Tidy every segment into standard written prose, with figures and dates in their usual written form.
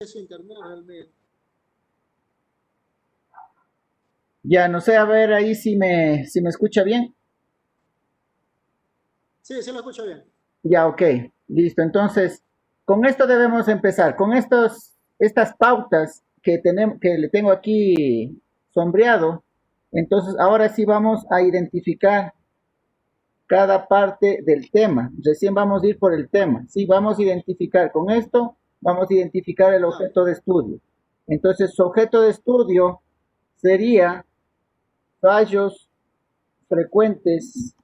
es internet realmente. Ya, no sé, a ver ahí si me escucha bien. Sí, sí lo escucho bien. Ya, ok, listo. Entonces, con esto debemos empezar, con estas pautas que tenemos, que le tengo aquí sombreado. Entonces, ahora sí vamos a identificar cada parte del tema. Recién vamos a ir por el tema. Sí, vamos a identificar con esto, vamos a identificar el Claro. objeto de estudio. Entonces, su objeto de estudio sería fallos frecuentes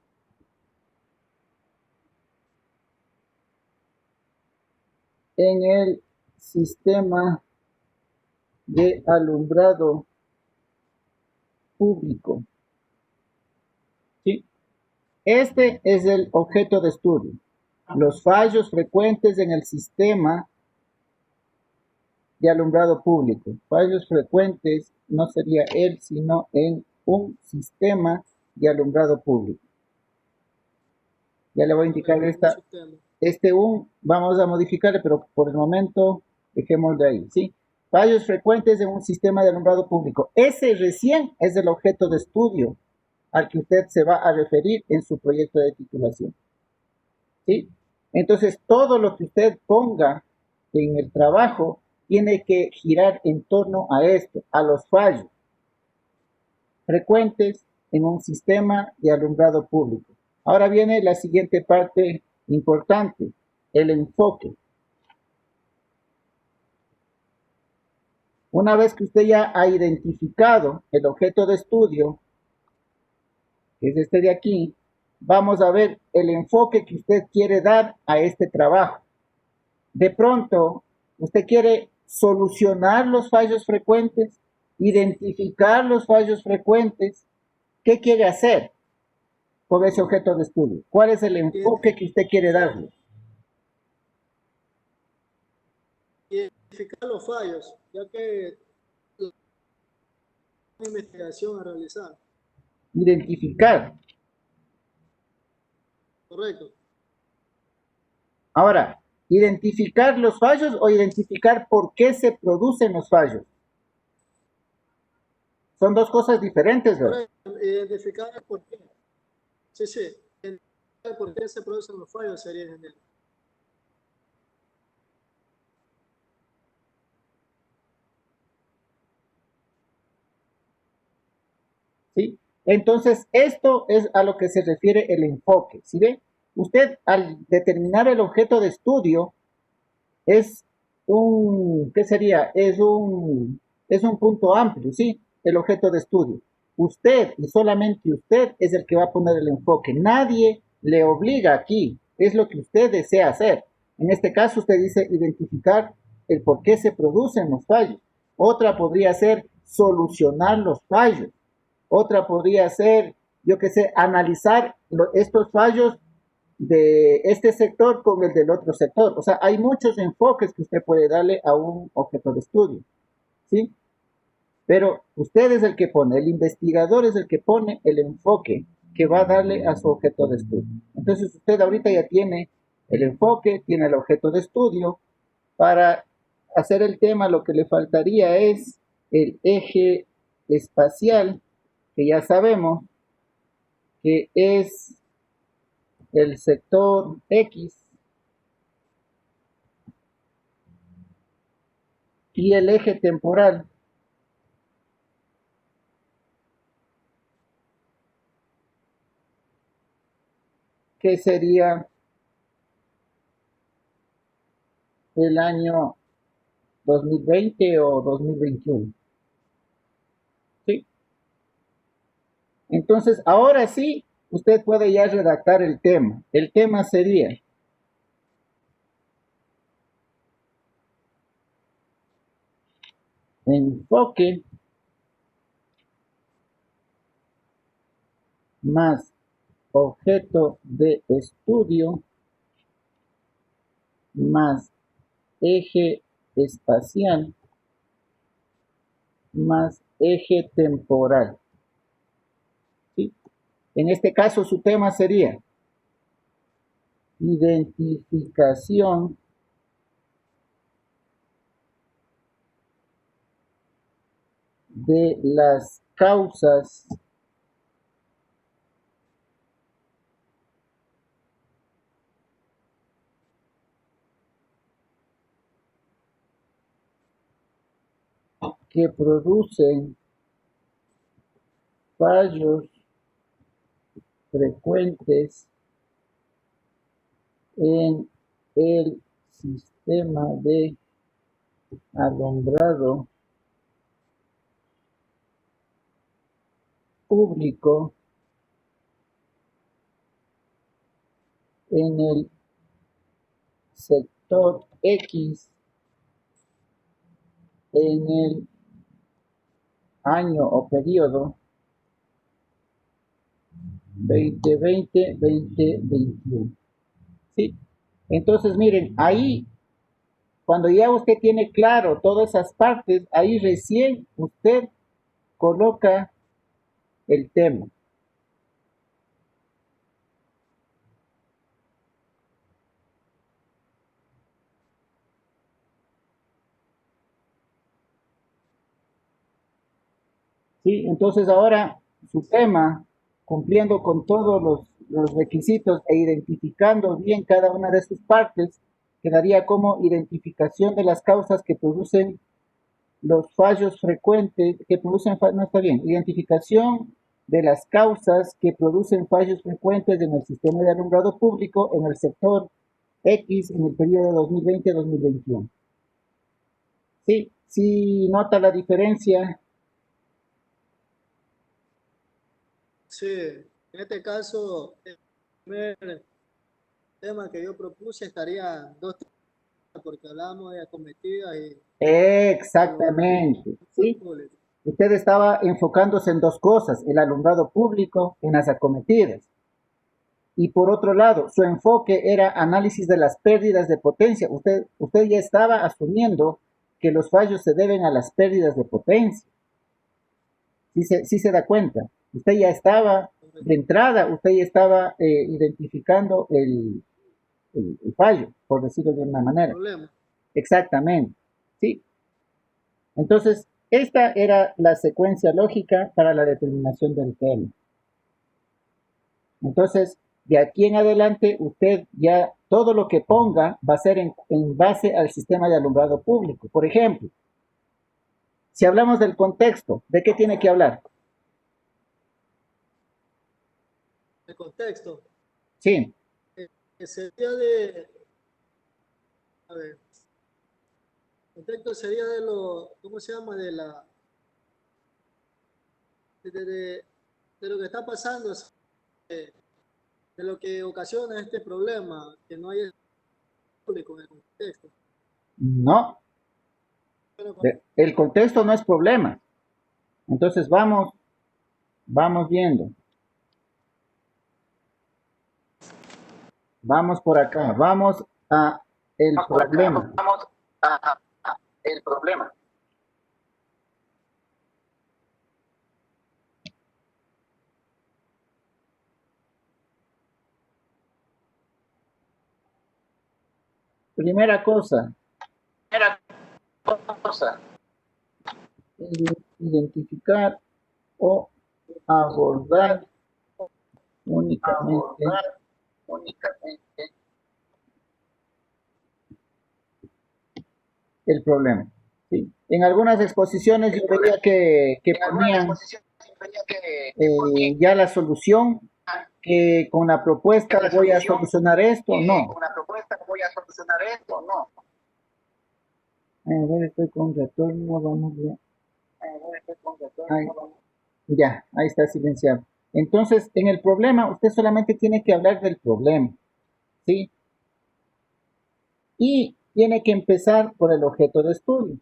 en el sistema de alumbrado público. ¿Sí? Este es el objeto de estudio. Los fallos frecuentes en el sistema de alumbrado público. Fallos frecuentes no sería él, sino en un sistema de alumbrado público. Ya le voy a indicar Correcto, un sistema. este un, vamos a modificarle, pero por el momento dejémoslo ahí, ¿sí? Fallos frecuentes en un sistema de alumbrado público. Ese recién es el objeto de estudio al que usted se va a referir en su proyecto de titulación, ¿sí? Entonces, todo lo que usted ponga en el trabajo tiene que girar en torno a esto, a los fallos frecuentes en un sistema de alumbrado público. Ahora viene la siguiente parte importante, el enfoque. Una vez que usted ya ha identificado el objeto de estudio, que es este de aquí, vamos a ver el enfoque que usted quiere dar a este trabajo. De pronto, usted quiere solucionar los fallos frecuentes, identificar los fallos frecuentes. ¿Qué quiere hacer con ese objeto de estudio? ¿Cuál es el enfoque que usted quiere darle? Identificar los fallos, ya que la investigación a realizar. Identificar. Correcto. Ahora, identificar los fallos o identificar por qué se producen los fallos. Son dos cosas diferentes, ¿verdad? Correcto. Identificar el por qué. Sí, sí. Identificar por qué se producen los fallos sería genial. ¿Sí? Entonces, esto es a lo que se refiere el enfoque, ¿sí ve? Usted al determinar el objeto de estudio es ¿qué sería? Es un punto amplio, ¿sí? El objeto de estudio. Usted y solamente usted es el que va a poner el enfoque. Nadie le obliga aquí. Es lo que usted desea hacer. En este caso, usted dice identificar el por qué se producen los fallos. Otra podría ser solucionar los fallos. Otra podría ser, yo qué sé, analizar estos fallos de este sector con el del otro sector. O sea, hay muchos enfoques que usted puede darle a un objeto de estudio, ¿sí? Pero usted es el que pone, el investigador es el que pone el enfoque que va a darle a su objeto de estudio. Entonces usted ahorita ya tiene el enfoque, tiene el objeto de estudio. Para hacer el tema lo que le faltaría es el eje espacial, que ya sabemos que es el sector X, y el eje temporal, que sería el año 2020 o 2021. ¿Sí? Entonces, ahora sí, usted puede ya redactar el tema. El tema sería enfoque más objeto de estudio más eje espacial más eje temporal. ¿Sí? En este caso, su tema sería identificación de las causas que producen fallos frecuentes en el sistema de alumbrado público en el sector X en el año o periodo 2020-2021. ¿Sí? Entonces, miren, ahí, cuando ya usted tiene claro todas esas partes, ahí recién usted coloca el tema. ¿Sí? Entonces ahora su tema, cumpliendo con todos los requisitos e identificando bien cada una de sus partes, quedaría como identificación de las causas que producen los fallos frecuentes, no está bien, identificación de las causas que producen fallos frecuentes en el sistema de alumbrado público en el sector X en el periodo 2020-2021. Sí, sí nota la diferencia. Sí, en este caso, el primer tema que yo propuse estaría dos temas, porque hablamos de acometidas y Exactamente, alumbrado ¿sí? público. Usted estaba enfocándose en dos cosas, el alumbrado público en las acometidas. Y por otro lado, su enfoque era análisis de las pérdidas de potencia. Usted ya estaba asumiendo que los fallos se deben a las pérdidas de potencia. Sí se da cuenta. Usted ya estaba, de entrada, usted ya estaba identificando el fallo, por decirlo de una manera. Problema. Exactamente. ¿Sí? Entonces, esta era la secuencia lógica para la determinación del tema. Entonces, de aquí en adelante, usted ya todo lo que ponga va a ser en base al sistema de alumbrado público. Por ejemplo, si hablamos del contexto, ¿de qué tiene que hablar? El contexto Sí, sería de, a ver, el contexto sería de lo, ¿cómo se llama? De lo que está pasando, de lo que ocasiona este problema, que no hay público en el contexto. no, Bueno, el contexto no es problema. Entonces vamos viendo. Vamos por acá, vamos a el problema. Vamos a el problema. Primera cosa, Primera cosa, identificar o abordar únicamente abordar únicamente el problema. ¿Sí? En algunas exposiciones el yo problema. veía que En algunas ponían exposiciones veía que ponía ya la solución, que con la propuesta la voy a solución, solucionar esto, que con no. una propuesta voy a solucionar esto, no. A ver, estoy con retorno, vamos a ver. Estoy con Ahí, retorno. ya, ahí está silenciado. Entonces, en el problema, usted solamente tiene que hablar del problema, ¿sí? Y tiene que empezar por el objeto de estudio.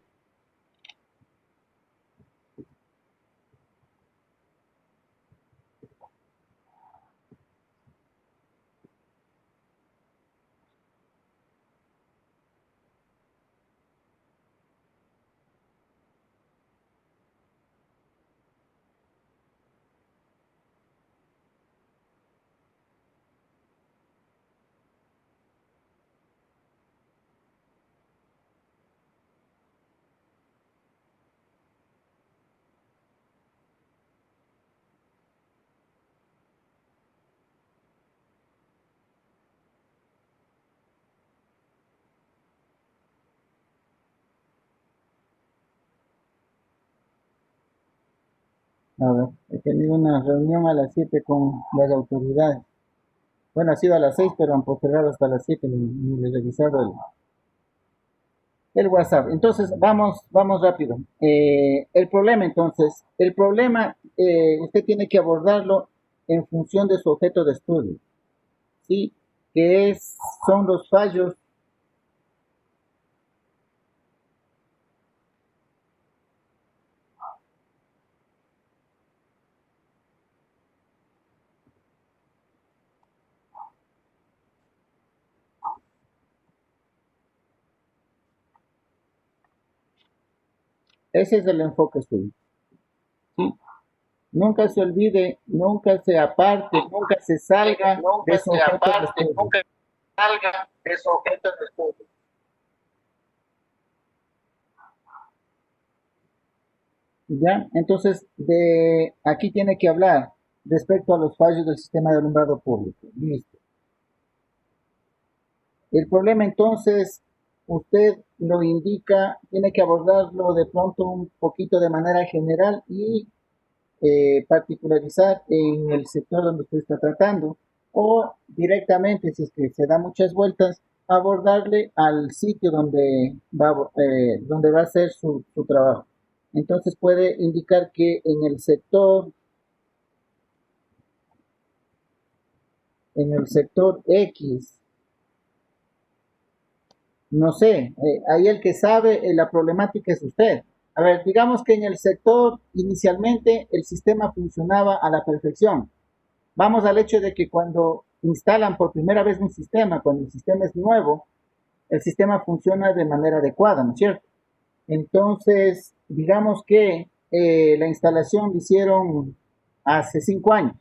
A ver, he tenido una reunión a las 7 con las autoridades. Bueno, ha sido a las 6, pero han postergado hasta las 7, ni he revisado el WhatsApp. Entonces, vamos rápido. El problema, usted tiene que abordarlo en función de su objeto de estudio, ¿sí? Que son los fallos. Ese es el enfoque suyo, ¿sí? Nunca se olvide, nunca se aparte, nunca se salga de Nunca su se objeto de aparte, estudio. nunca salga de su objeto de estudio. ¿Ya? Entonces, aquí tiene que hablar respecto a los fallos del sistema de alumbrado público. Listo. El problema entonces, usted lo indica, tiene que abordarlo de pronto un poquito de manera general y particularizar en el sector donde usted está tratando, o directamente, si es que se da muchas vueltas, abordarle al sitio donde va a hacer su trabajo. Entonces puede indicar que en el sector X, no sé, ahí el que sabe la problemática es usted. A ver, digamos que en el sector inicialmente el sistema funcionaba a la perfección. Vamos al hecho de que cuando instalan por primera vez un sistema, cuando el sistema es nuevo, el sistema funciona de manera adecuada, ¿no es cierto? Entonces, digamos que la instalación la hicieron hace 5 años.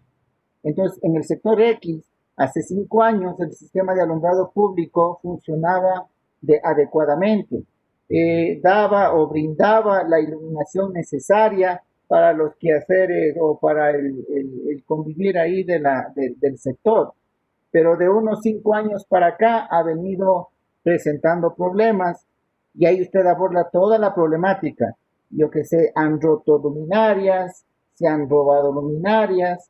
Entonces, en el sector X, hace 5 años, el sistema de alumbrado público funcionaba adecuadamente. Daba o brindaba la iluminación necesaria para los quehaceres o para el convivir ahí del sector. Pero de unos 5 años para acá ha venido presentando problemas y ahí usted aborda toda la problemática. Yo que sé, han roto luminarias, se han robado luminarias,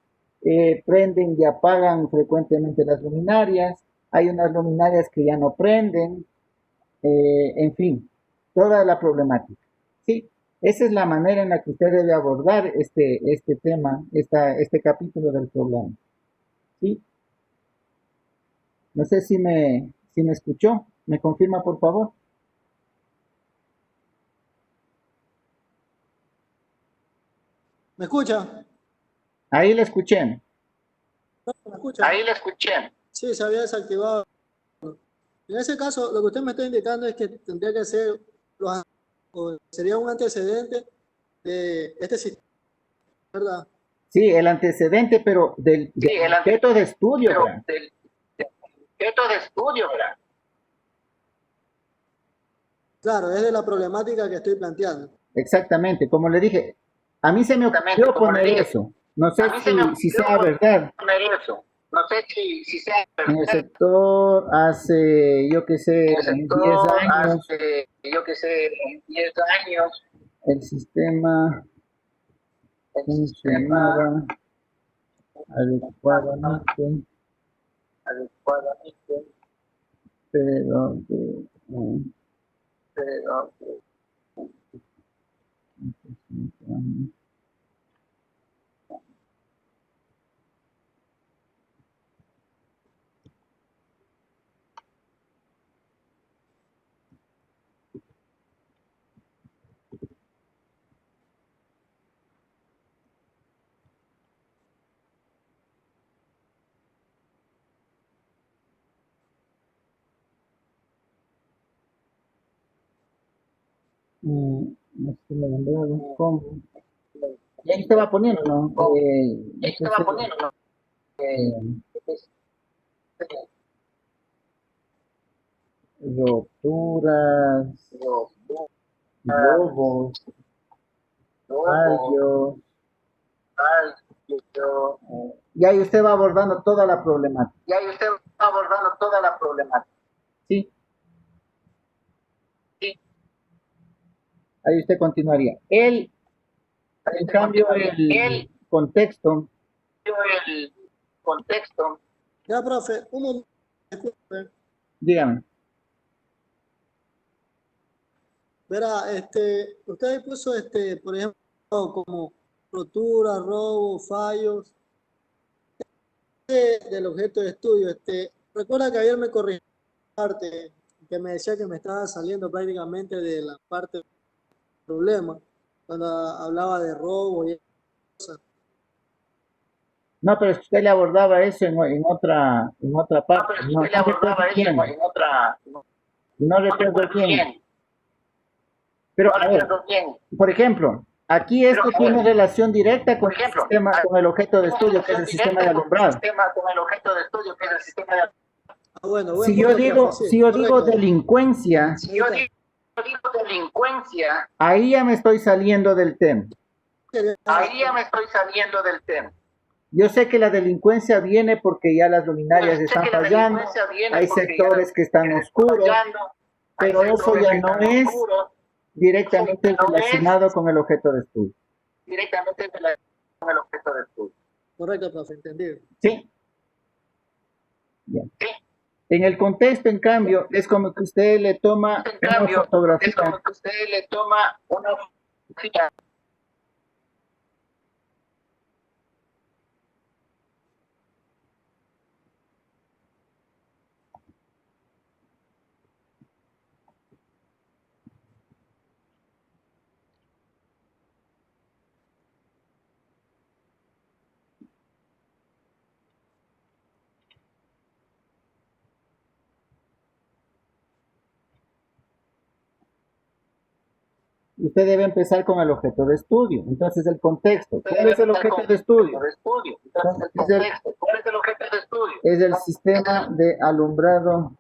prenden y apagan frecuentemente las luminarias, hay unas luminarias que ya no prenden, en fin, toda la problemática. Sí, esa es la manera en la que usted debe abordar este tema, este capítulo del problema. ¿Sí? No sé si me escuchó. ¿Me confirma, por favor? ¿Me escucha? Ahí le escuché. ¿Me escucha? Ahí le escuché. Sí, se había desactivado. En ese caso, lo que usted me está indicando es que tendría que ser, o sería un antecedente de este sistema, ¿verdad? Sí, el antecedente, pero del Sí, el objeto de estudio, pero ¿verdad? del objeto de estudio, ¿verdad? Claro, es de la problemática que estoy planteando. Exactamente, como le dije, a mí se me Exactamente, ocurrió como le poner dije, eso. No sé a mí se me si ocurrió sea verdad. poner eso. No sé si sea En el verdad. sector hace, yo qué sé, En el 10 sector años, hace, yo qué sé, 10 años, el sistema el sistema funcionaba adecuadamente, adecuadamente, pero pero no sé, me lembraba cómo. Y ahí estaba poniendo, ¿no? Yo ahí qué estaba sé, poniendo, ¿no? eh, roturas, Los globos, lobos, fallos, yo, y ahí usted va abordando toda la problemática, y ahí usted va abordando toda la problemática. ¿sí? Sí, Ahí usted continuaría. En cambio, el contexto, Ya, profe, un momento, disculpe. dígame. Verá, usted puso, por ejemplo, como rotura, robo, fallos del objeto de estudio. Recuerda que ayer me corrigió parte que me decía que me estaba saliendo prácticamente de la parte del problema cuando hablaba de robo y cosas. No, pero es que usted le abordaba eso en otra parte. No, no recuerdo quién. No recuerdo quién. Pero, a ver, por ejemplo, aquí esto tiene relación directa con el sistema, con el objeto de estudio, que es el sistema de alumbrado. Ah, bueno, buen punto, profe, sí, Si yo digo correcto. delincuencia, ahí ya me estoy saliendo del tema. Yo sé que la delincuencia viene porque ya las luminarias están fallando, hay sectores que están oscuros, pero eso ya no es directamente relacionado con el objeto de estudio. Correcto, profe, entendido. ¿Sí? Bien. En el contexto, en cambio, es como que usted le toma una fotografía. Usted debe empezar con el objeto de estudio. Entonces, el contexto. ¿Cuál es el objeto de estudio? Es el sistema de alumbrado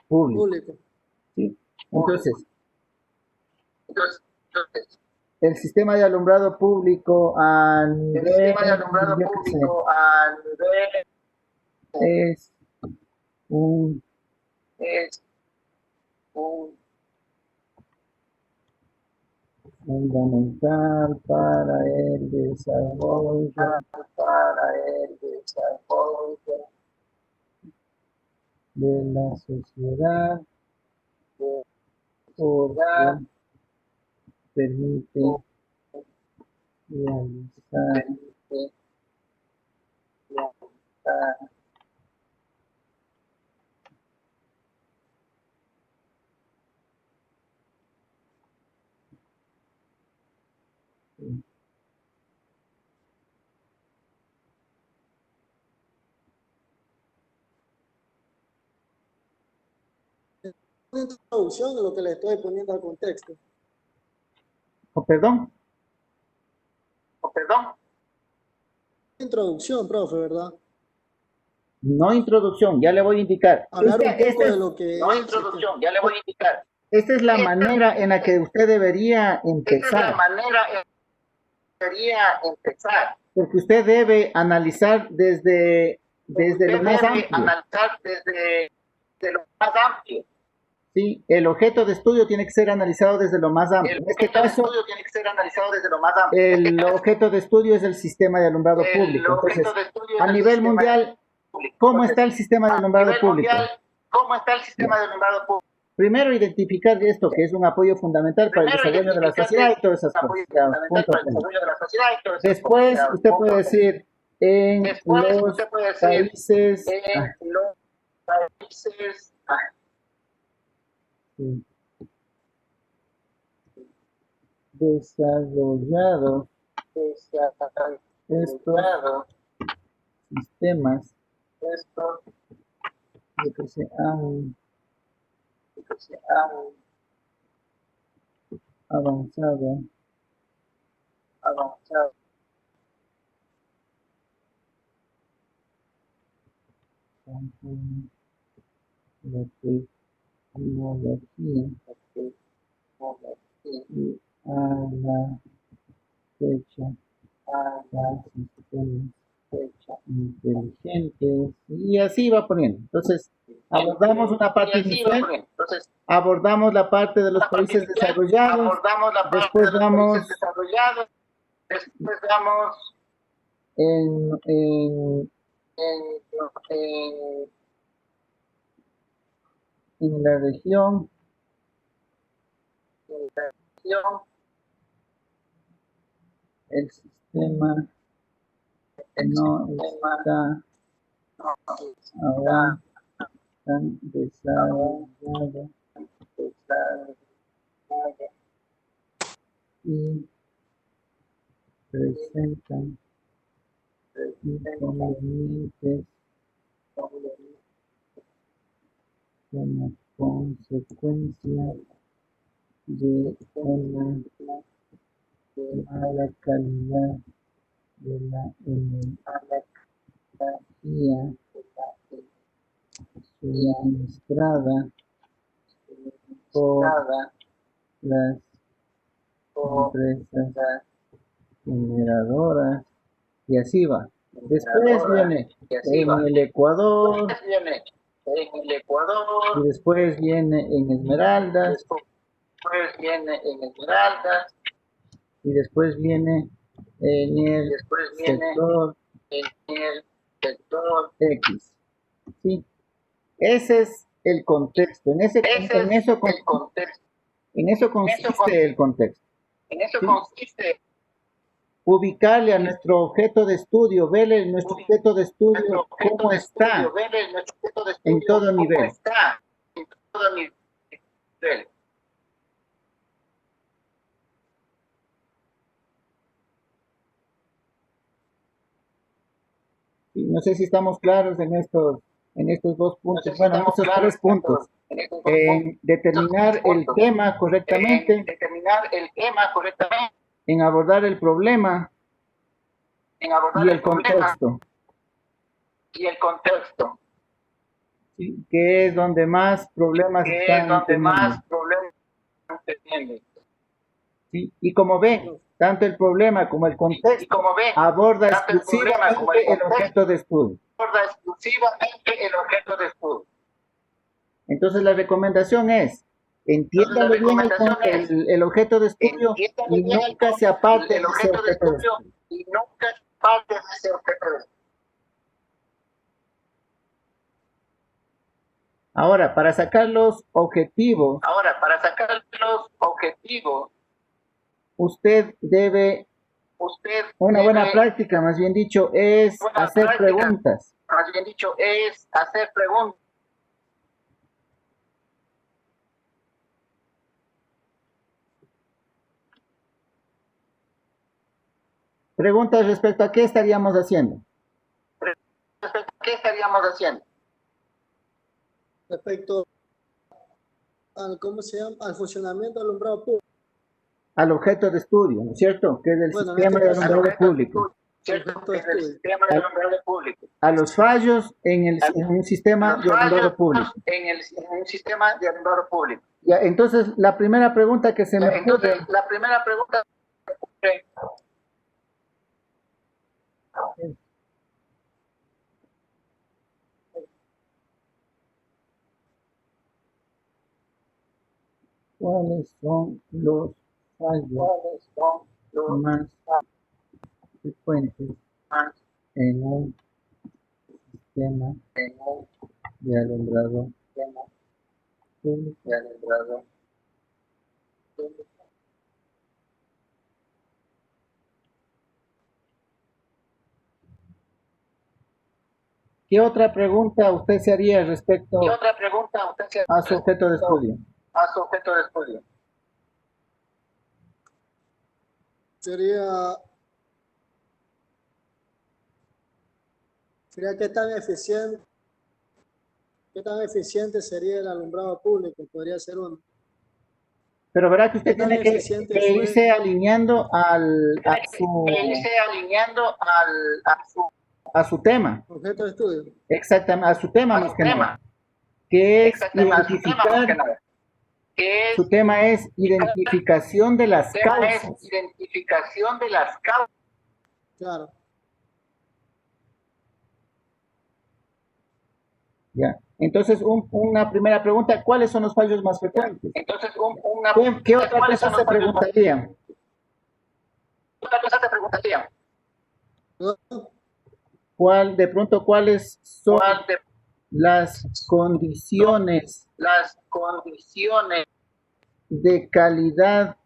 público. ¿Sí? Entonces, el sistema de alumbrado público a nivel, es un fundamental para el desarrollo de la sociedad porque permite realizar Una introducción de lo que le estoy poniendo al contexto. perdón. Introducción, profe, ¿verdad? No introducción, ya le voy a indicar. Hablar un poco de lo que Esta es la manera en la que usted debería empezar. Porque usted debe analizar desde lo más amplio. Sí, el objeto de estudio tiene que ser analizado desde lo más amplio. En este caso, el objeto de estudio es el sistema de alumbrado público. Entonces, a nivel mundial, ¿cómo está el sistema de alumbrado público? Primero, identificar esto, que es un apoyo fundamental para el desarrollo de la sociedad y todas esas cosas. Ya, punto primero. Después, usted puede decir, en los países desarrollados, estos sistemas que se han avanzado con la tecnología y a la fecha sistemas inteligentes y así va poniendo. Entonces, abordamos una parte inicial, abordamos la parte de los países desarrollados, Abordamos la parte después de los vamos países desarrollados, después vamos en en, en la región, el sistema no está aún tan desarrollado y presentan inconvenientes como consecuencia de una mala calidad de la energía suministrada por las empresas generadoras y así va. Después viene en el Ecuador, y después viene en Esmeraldas, y después viene en el sector X. ¿Sí? Ese es el contexto. En eso consiste el contexto. ¿Sí? Ubicarle a nuestro objeto de estudio, verle nuestro objeto de estudio cómo está en todo nivel. No sé si estamos claros en estos dos puntos, bueno, en estos 3 puntos. En determinar el tema correctamente, en abordar el problema y el contexto. ¿Sí? Que es donde más problemas están teniendo. ¿Sí? Y como ven, tanto el problema como el contexto aborda exclusivamente el objeto de estudio. Entonces la recomendación es, entiéndalo bien el objeto de estudio y nunca se aparte de ese objeto de estudio. Ahora, para sacar los objetivos, usted debe, una buena práctica, más bien dicho, es hacer preguntas. Preguntas respecto a qué estaríamos haciendo. Respecto al, ¿cómo se llama? Al funcionamiento del alumbrado público. Al objeto de estudio, ¿no es cierto? Que es el sistema de alumbrado público. A los fallos en un sistema de alumbrado público. Ya, entonces, la primera pregunta que se me ocurre, ¿cuáles son los fallos más frecuentes en un sistema de alumbrado público? ¿Qué otra pregunta usted se haría respecto a su objeto de estudio? Sería qué tan eficiente sería el alumbrado público, podría ser uno. Pero verá que usted tiene que irse alineando a su tema. Objeto de estudio. Exactamente, a su tema más que nada. Que es identificar, su tema es identificación de las causas. Claro. Ya. Entonces, una primera pregunta, ¿cuáles son los fallos más frecuentes? Entonces, ¿Qué otra cosa se preguntaría? otra cosa te preguntaría. ¿no? ¿Cuáles son ¿Cuál de las condiciones las condiciones de calidad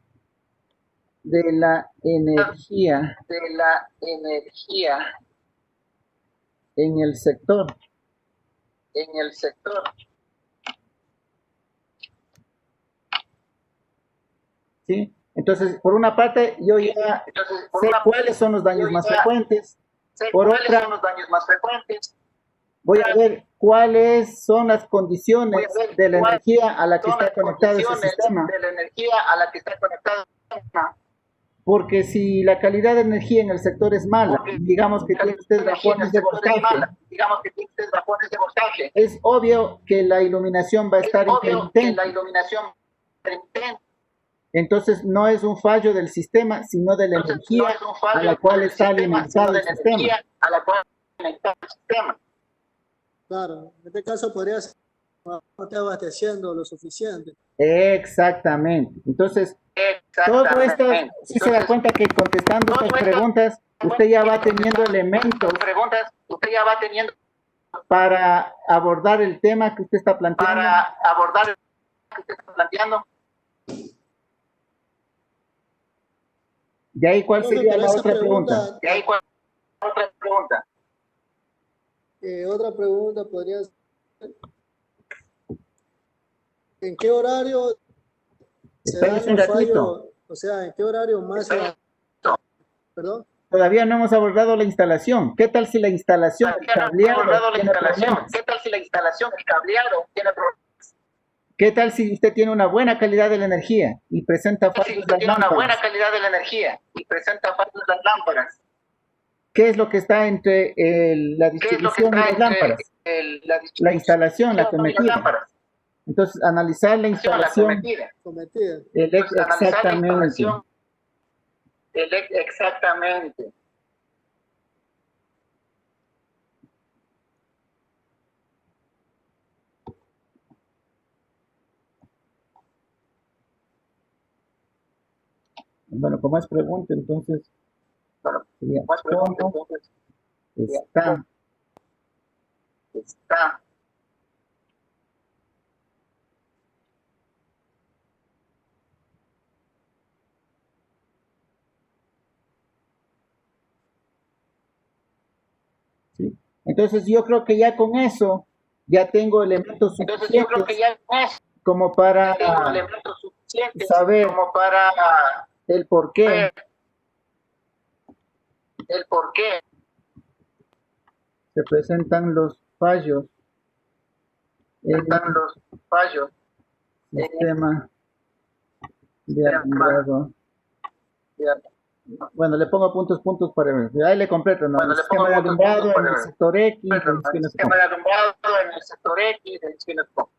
de la energía de la energía en el sector? en el sector? ¿Sí? Entonces, por una parte, yo ya Entonces, por sé una cuáles son los daños yo más ya frecuentes. sé Por cuáles otra, son los daños más frecuentes. voy a ver cuáles son las condiciones Voy a ver de la cuáles energía a la que son está las conectado ese condiciones sistema. de la energía a la que está conectada. Porque si la calidad de energía en el sector es mala, Porque digamos que la tiene usted energía en el bajones de sector es voltaje, mala. Digamos que tiene usted bajones de voltaje. es obvio que la iluminación va a Es estar obvio que la intermitente. iluminación intermitente. Entonces no es un fallo del sistema, sino de la Entonces, no energía es un a fallo la cual del está sistema, sino alimentado de el la sistema. energía a la cual está conectado el sistema. Claro, en este caso podría ser que no esté abasteciendo lo suficiente. Exactamente. Entonces, todo esto, Exactamente. si se da cuenta que contestando estas preguntas, usted ya va teniendo elementos Preguntas, usted ya va teniendo para abordar el tema que usted está planteando. para abordar lo que usted está planteando. De ahí, ¿cuál Profe, sería para la esa otra pregunta? Y ahí, ¿cuál es otra pregunta? Otra pregunta podría ser, ¿en qué horario se dan Espérese un los ratito. fallos? O sea, ¿en qué horario más se dan? ¿Perdón? Todavía no hemos abordado la instalación. ¿Qué tal si la instalación, el Todavía no hemos cableado abordado la tiene instalación. problemas? ¿Qué tal si la instalación, el cableado tiene problemas? ¿Qué tal si usted tiene una buena calidad de la energía y presenta Si fallos usted las tiene una buena lámparas? calidad de la energía y presenta fallos las lámparas, ¿Qué es lo que está entre la ¿qué es lo que distribución y está las entre lámparas? la La distribución instalación, la y las cometida. lámparas? Entonces, analizar la La instalación, cometida. Cometida. Entonces, analizar la exactamente. instalación. Exactamente. Bueno, como es pregunta, entonces Bueno, sería más preguntas, cómo entonces, está está ¿sí? Entonces yo creo que ya con eso ya tengo elementos Entonces yo creo que suficientes ya es, como para tengo elementos suficientes saber como para el por qué ver el por qué se presentan los fallos en están el los fallos en el sistema de sistema alumbrado. de- Bueno, le pongo puntos para ver. Ahí le completo, ¿no? Bueno, El le pongo sistema de puntos alumbrado en para el ver. sector X, Perdón, es que el no sé sistema cómo. de alumbrado en el sector X del Chinesco.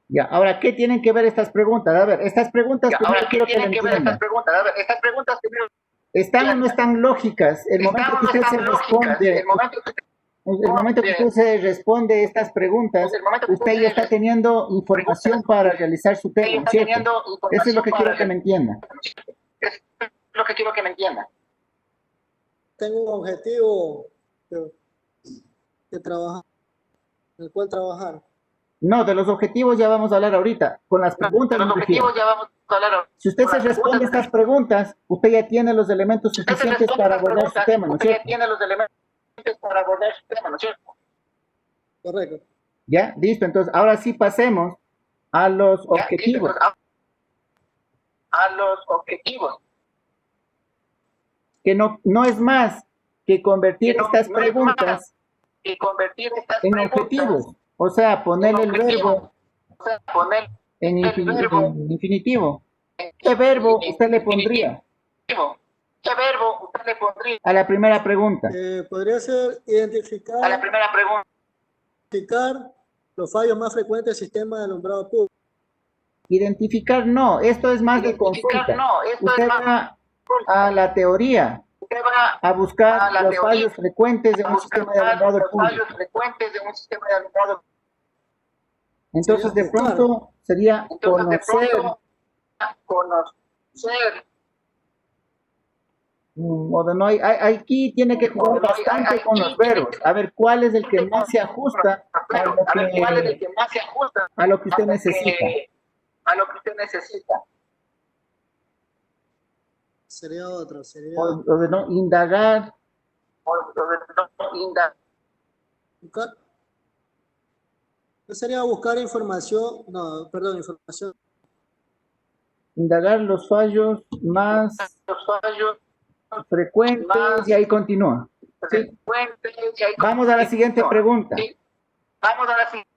Ya, ahora, ¿qué tienen que ver estas preguntas? A ver, estas preguntas Ya, primero ahora, ¿qué quiero que tienen la que ver estas entiendan. preguntas? A ver, estas preguntas primero ¿Están o no están lógicas? El están momento o que no usted se están lógicas. responde, estas preguntas, El momento que usted ya está teniendo información para realizar su tema, ¿no es está cierto? teniendo Eso es lo información que quiero para que me entienda. es lo que quiero que me entienda. Tengo un objetivo de trabajar, en el cual trabajar. No, de los objetivos ya vamos a hablar ahorita. Con las preguntas De los me refiero. objetivos ya vamos a hablar ahora. Si usted Con se las responde preguntas, estas preguntas, usted ya tiene los elementos si usted se suficientes responde para las abordar su preguntas, tema, ¿no es usted ya cierto? tiene los elementos para abordar su tema, ¿no es cierto? Correcto. Ya, listo. Entonces, ahora sí pasemos a los Ya, listo, objetivos. entonces, a los objetivos. Que no es más que convertir Que no- estas no es más preguntas Y convertir estas en preguntas objetivos. O sea, poner el objetivos. verbo O sea, poner en el verbo en infinitivo. en ¿Qué verbo en usted le pondría infinitivo. ¿Qué verbo usted le pondría a la primera pregunta? Podría ser a la identificar primera pregunta? los fallos más frecuentes del sistema de alumbrado público. Identificar no, esto es más de Identificar consulta. no, esto Usted es más va a la teoría usted va a buscar a la los teoría, fallos frecuentes de a un sistema de buscar alumbrado los público. fallos frecuentes de un sistema de alumbrado. Entonces, de buscar. pronto sería Entonces, de conocer, pronto, conocer. o de no aquí tiene que jugar bastante con los verbos. A ver cuál es el que más se ajusta a lo A ver cuál es el que, que más se ajusta a lo que usted necesita. a lo que usted necesita. Sería otro, sería O de no indagar, buscar. ¿Qué sería buscar información? No, perdón, información. indagar los fallos más Los fallos frecuentes más y ahí continúa. ¿Sí? frecuentes. Y ahí Vamos a la siguiente pregunta. Sí. Vamos a la siguiente.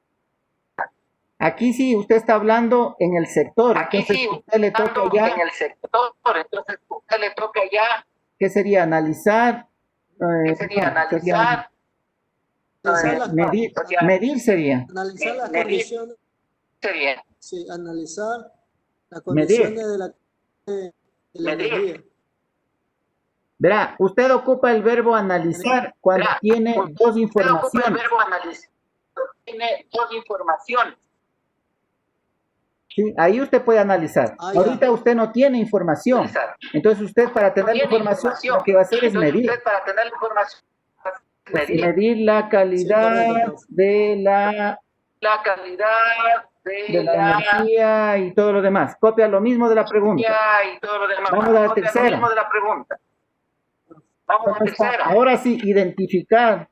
Aquí sí, usted está hablando en el sector, Aquí entonces sí, usted le toca estando ya, en el sector, entonces usted le toca ya, ¿qué sería? Analizar, ¿qué sería? no, sería Analizar, Analizar las, medir, o sea, medir sería, analizar las medir. condiciones. sería Sí, analizar las medir. condiciones de la Medir. energía. Verá, usted ocupa el verbo analizar cuando Verá, tiene usted dos ocupa el informaciones. verbo analizar, tiene dos informaciones. ¿Sí? Ahí usted puede analizar. Ah, ya. Ahorita usted no tiene información. Analizar. Entonces usted para tener la Tiene información, información. lo que va a hacer es Entonces, medir. usted para tener la información, Medir la Sí, calidad correcto, profe. de la calidad de la energía y todo lo demás. Copia lo mismo de la pregunta. y todo lo demás. Vamos a la Copia tercera. lo mismo de la pregunta. Vamos a la tercera. Ahora sí, identificar.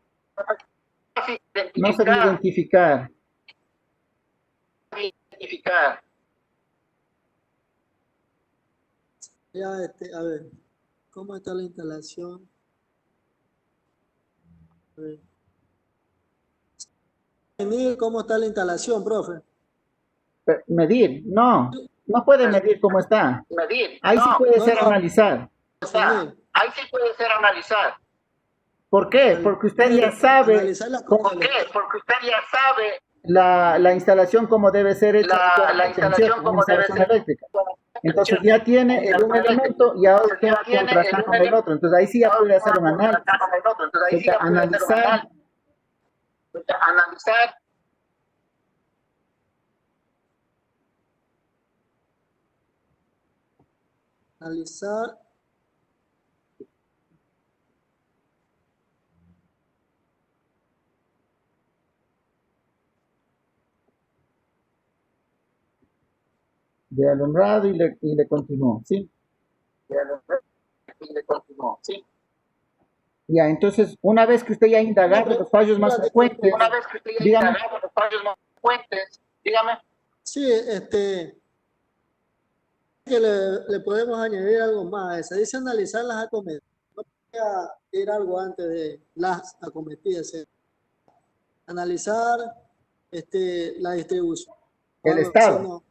Sí, No sería identificar. identificar. Ya, a ver, ¿cómo está la instalación? A ver. Medir cómo está la instalación, profe. Medir, no. No puede medir cómo está. Medir. Ahí sí No, puede no, ser no. analizar. Definir. Ahí sí puede ser analizar. ¿Por qué? Porque usted ya sabe Analizar las cómo, ¿Por qué? Porque usted ya sabe la instalación como debe ser hecha la habitualmente, ¿no es instalación cierto? Una como debe instalación ser. eléctrica. Entonces ya tiene el un elemento y ahora usted va a contrastar con el otro. Entonces ahí sí ya puede hacer un análisis. Entonces ahí sí Sería ya puede hacer un analizar, análisis. Analizar, analizar. de alumbrado y le continúo, ¿sí? y le continuó, ¿sí? Ya, entonces, una vez que usted ya ha indagado los fallos más frecuentes, Una vez que usted ya dígame. indagado los fallos más frecuentes, dígame. Sí, que le podemos añadir algo más. Se dice analizar las acometidas. No podría ir algo antes de las acometidas. Analizar la distribución. El Algo así, estado. no.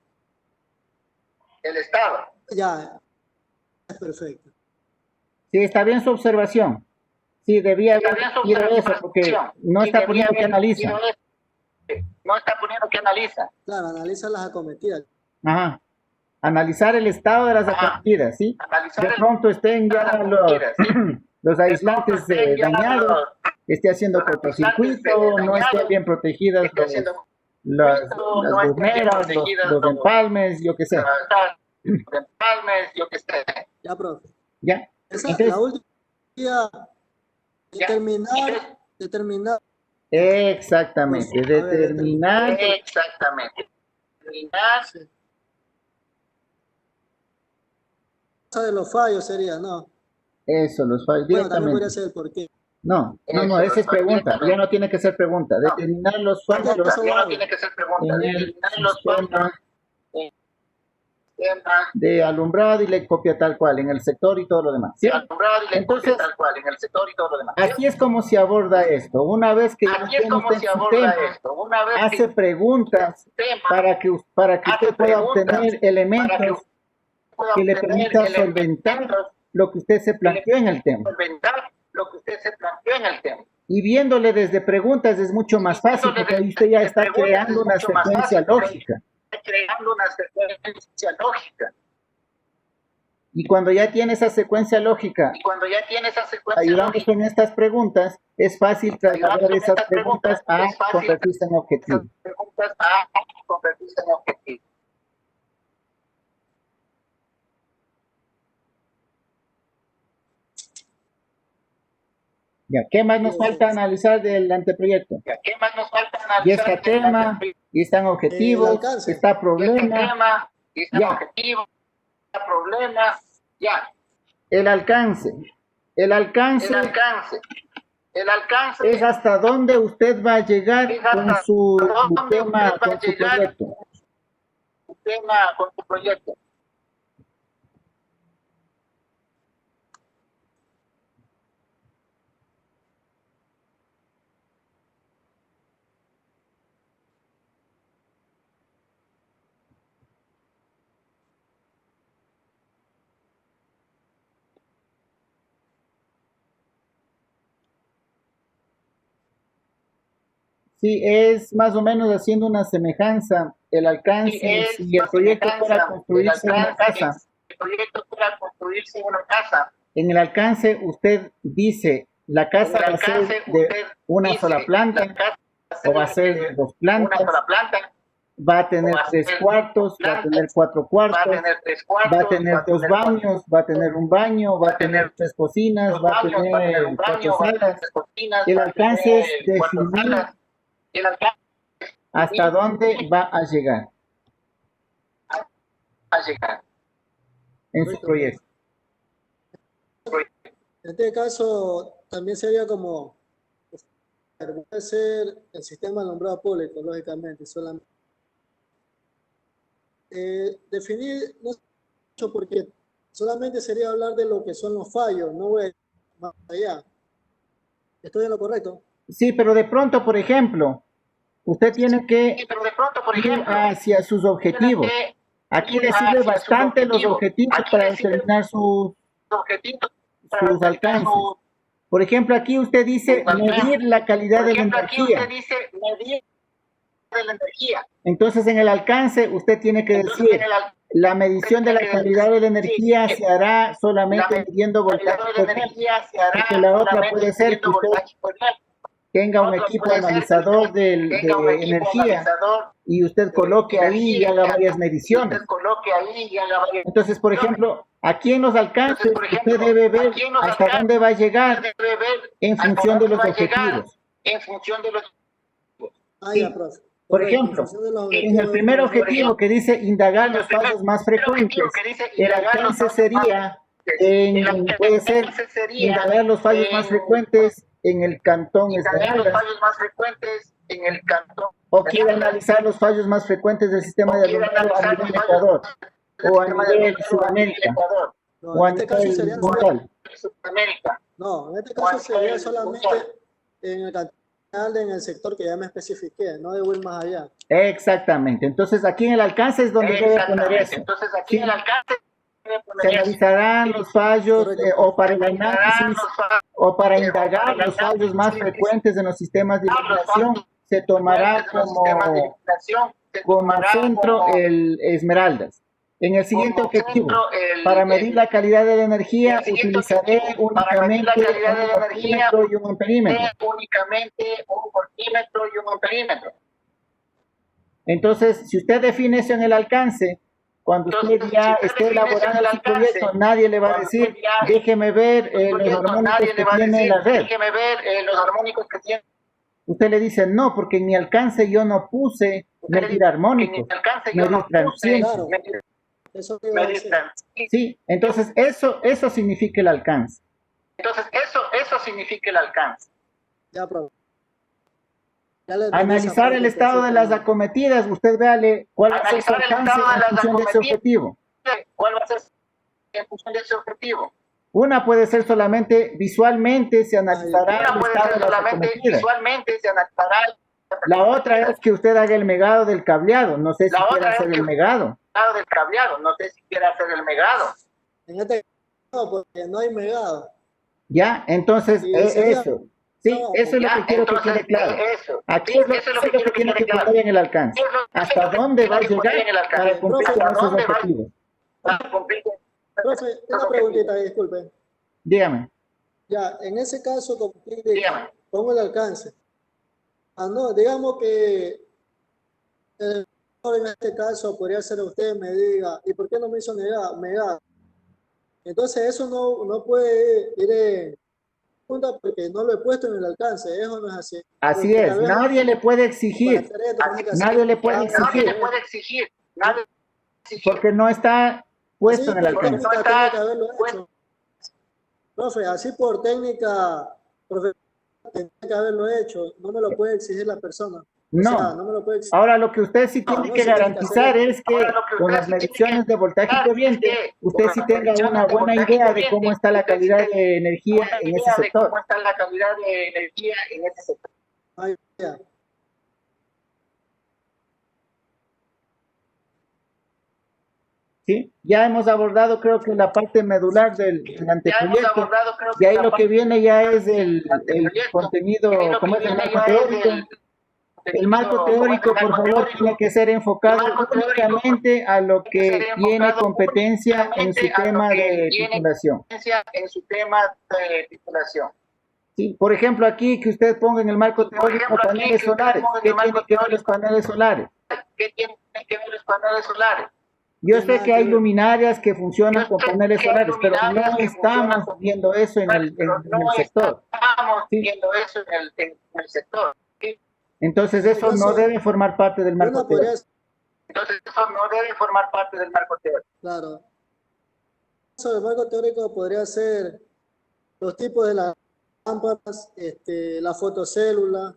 El Estado. Ya, es perfecto. Sí, está bien su observación. Sí, debía haber ido eso, porque no está poniendo que analiza. No está poniendo que analiza. Claro, analiza las acometidas. Ajá. Analizar el estado de las acometidas, ¿sí? Analizar De pronto estén ya los aislantes dañados, esté haciendo cortocircuito, no estén bien protegidas las burneras, los empalmes, yo qué sé. Empalmes, yo qué sé. Ya, profe. ¿Ya? Esa, Entonces, la última, determinar. exactamente, Pues, a ver, determinar. Exactamente. Determinar. Sí. De los fallos sería, ¿no? Eso, los fallos Bueno, también podría directamente. ser el porqué. No, esa es pregunta, ya no tiene que ser pregunta. Determinar los fallos Ya no tiene que ser pregunta. en el Determinar los fallos sistema de alumbrado y le copia tal cual, en el sector y todo lo demás. ¿Sí? de alumbrado y le copia Entonces, tal cual en el sector y todo lo demás. así es como se aborda esto. Una vez que ya Así es tiene como usted se su aborda tema, esto. Una vez hace preguntas para que usted pueda obtener elementos que le permitan solventar lo que usted se planteó en el tema. lo que usted se planteó en el tema. Y viéndole desde preguntas es mucho más fácil, porque ahí usted ya está creando una secuencia lógica. Creando una secuencia lógica. Y cuando ya tiene esa secuencia lógica, ayudándose en estas preguntas, es fácil trasladar esas preguntas a convertirse en objetivos. Ya, ¿qué más nos falta analizar del anteproyecto? Y está tema, y están objetivos, alcance. está problema. Ya. El alcance. El alcance es hasta dónde usted va a llegar con su tema, con su proyecto. Sí, es más o menos haciendo una semejanza. El alcance, si el proyecto fuera construirse una casa, en el alcance usted dice, la casa va a ser de una sola planta, o va a ser de 2 plantas, va a tener 3 cuartos, va a tener 4 cuartos, va a tener 2 baños, va a tener un baño, va a tener 3 cocinas, va a tener 4 salas. El alcance es definir hasta dónde va a llegar en su proyecto. En este caso, también sería como puede ser el sistema de alumbrado público, lógicamente, solamente. Definir, no sé mucho porque solamente sería hablar de lo que son los fallos, no voy a ir más allá. ¿Estoy en lo correcto? Sí, pero de pronto, por ejemplo, usted tiene que ir hacia sus objetivos. Aquí le sirve bastante los objetivos para determinar sus alcances. Por ejemplo, aquí usted dice medir la calidad de la energía. Entonces, en el alcance, usted tiene que decir, la medición de la calidad de la energía se hará solamente midiendo voltaje por metro. Porque la otra puede ser que usted tenga un equipo analizador de energía y usted coloque ahí y haga varias mediciones. Entonces, por ejemplo, aquí en los alcances, usted debe ver hasta dónde va a llegar en función de los objetivos. Sí. Por ejemplo, en el primer objetivo que dice indagar los fallos más frecuentes, el alcance sería, puede ser indagar los fallos más frecuentes en el cantón Esmeraldas, o quiere analizar los fallos más frecuentes del sistema de alumbrado a nivel Ecuador, o a nivel Sudamérica, o a nivel mundial. No, en este caso sería solamente en el cantón, en el sector que ya me especifiqué, no debo ir más allá. Exactamente. Entonces, aquí en el alcance es donde debe poner eso. Sí. Se analizarán los fallos o para el análisis o para indagar los fallos más frecuentes en los sistemas de iluminación. Se tomará como centro el Esmeraldas. En el siguiente objetivo, para medir la calidad de la energía, utilizaré únicamente un voltímetro y un amperímetro. Entonces, si usted define eso en el alcance, cuando usted ya esté elaborando su proyecto, nadie le va a decir, déjeme ver los armónicos que tiene la red. Usted le dice, no, porque en mi alcance yo no puse medir armónicos, medir transientes. Eso sí, entonces eso significa el alcance. Ya, profe. Analizar el estado de las acometidas, usted véale cuál va a ser su alcance en función de ese objetivo. Una puede ser solamente visualmente, se analizará el estado de las acometidas. La otra es que usted haga el megado del cableado, no sé si quiere hacer el megado. En este caso, porque no hay megado. Ya, entonces eso. Sí, no, eso es lo que quiero que quede claro. Aquí es lo que tiene que poner en el alcance. ¿Hasta dónde va a llegar para cumplir con esos objetivos? Profe, una preguntita, disculpe. Dígame. Ya, en ese caso, como usted indica, pongo el alcance. Ah, no, digamos que en este caso podría ser usted me diga, ¿y por qué no me hizo negar? Entonces eso no puede ir en punta porque no lo he puesto en el alcance, eso no es así. Así Porque es, tal vez nadie le puede para exigir, hacer esto, tiene que hacer- nadie le puede Nadie exigir, le puede exigir. Nadie le puede exigir. porque no está puesto Así en el por alcance. técnica tenía que haberlo hecho. Profe, así por técnica, profe, tenía que haberlo hecho. No me lo puede exigir la persona. O sea, No. no me lo puede exigir. Ahora, lo que usted sí tiene No, que sí tiene que hacer garantizar esto. es que con las mediciones de voltaje y corriente, usted sí tenga una buena idea de cómo está la calidad de energía en ese sector. ¿Cómo está la calidad de energía en ese sector? Ahí, ya. ¿Sí? Ya hemos abordado, creo que la parte medular del Ya hemos anteproyecto, abordado, creo y que ahí la lo que parte viene ya es el anteproyecto. contenido, Y ahí lo como que es el viene marco ya es teórico. El marco teórico, por favor, tiene que ser enfocado únicamente a lo que tiene competencia en su tema de titulación. en su tema de titulación. Sí, por ejemplo, aquí que usted ponga en el marco teórico paneles solares. ¿Qué tiene que ver los paneles solares? ¿Qué tienen que ver los paneles solares? Yo tiene sé nada que que hay ver. luminarias que funcionan con paneles que hay solares, pero luminarias no que funcionan estamos con- viendo eso en el Pero no sector. estamos Sí. viendo eso en el sector. ¿Sí? Entonces En el eso no caso, debe formar parte del marco una podría teórico. ser, Entonces eso no debe formar parte del marco teórico. claro. En el caso del marco teórico podría ser los tipos de las lámparas, la fotocélula,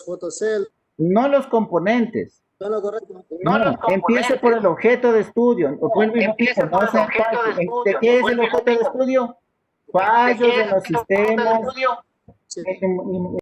fotocel, No los componentes. ¿todo lo correcto? No los No, empiece por el componentes. objeto de estudio. Vuelvo y repito, Empiece por no el sea objeto de fácil. ¿De estudio. qué es el Vuelvo y objeto de repito. estudio? ¿De Fallos qué en es los el objeto de sistemas, estudio? Sí. en